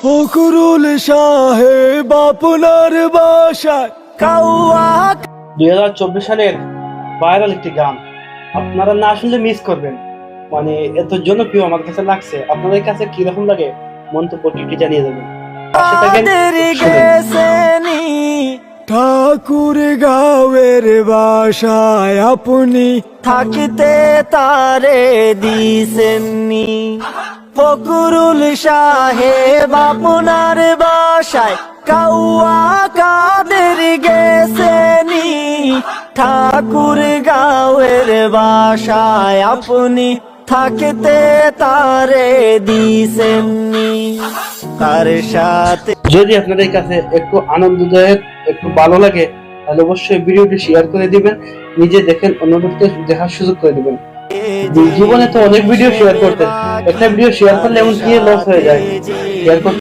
ফখরুল সাহেব আপনার বাসায় কাউয়া। 2024 সালের ভাইরাল একটি গান, আপনারা না শুনলে মিস করবেন। মানে এত জনপ্রিয় আমার কাছে লাগছে। আপনাদের কাছে কি রকম লাগে মন্তব্যটি জানিয়ে দেবেন। পাশে থাকেন, শুনেন। ঠাকুর গাঁয়ের বাসায় আপনি থাকিতে তারে দিছেননি। ফখরুল সাহেব আপনার বাসায় কাউয়া কাদের গেছেনি। ঠাকুর গাঁয়ের বাসায় আপনি থাকিতে তারে দিছেননি। তার সাথে যদি আপনাদের কাছে একটু আনন্দদায়ক, একটু ভালো লাগে, তাহলে অবশ্যই ভিডিওটি শেয়ার করে দিবেন। নিজে দেখেন, অন্যদেরকে দেখার সুযোগ করে দিবেন। জীবনে তো অনেক ভিডিও শেয়ার করতেন, একটা ভিডিও শেয়ার করলে এমন কি লস হয়ে যায়। শেয়ার করতে